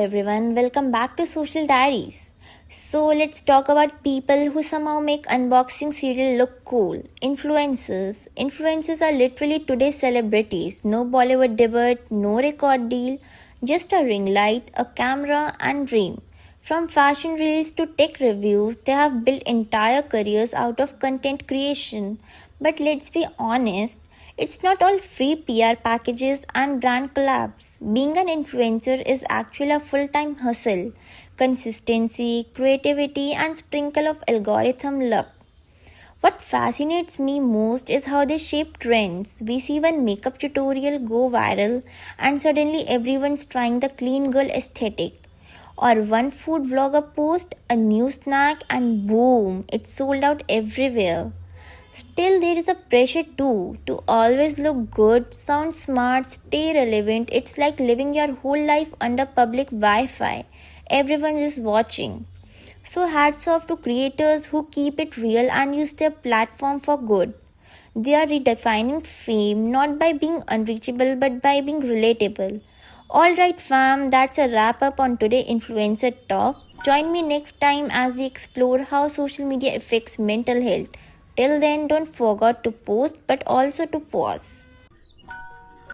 everyone, welcome back to Social Diaries. So let's talk about people who somehow make unboxing cereal look cool. Influencers. Influencers are literally today's celebrities. No Bollywood debut, no record deal, just a ring light, a camera, and dream. From fashion reels to tech reviews, they have built entire careers out of content creation. But let's be honest, it's not all free PR packages and brand collabs. Being an influencer is actually a full time hustle. Consistency, creativity, and sprinkle of algorithm luck. What fascinates me most is how they shape trends. We see one makeup tutorial go viral, and suddenly everyone's trying the clean girl aesthetic. Or one food vlogger post a new snack, and boom, it's sold out everywhere. Still, there is a pressure too to always look good, sound smart, stay relevant. It's like living your whole life under public Wi Fi. Everyone is watching. So, hats off to creators who keep it real and use their platform for good. They are redefining fame not by being unreachable but by being relatable. Alright, fam, that's a wrap up on today influencer talk. Join me next time as we explore how social media affects mental health. Till then, don't forget to post but also to pause.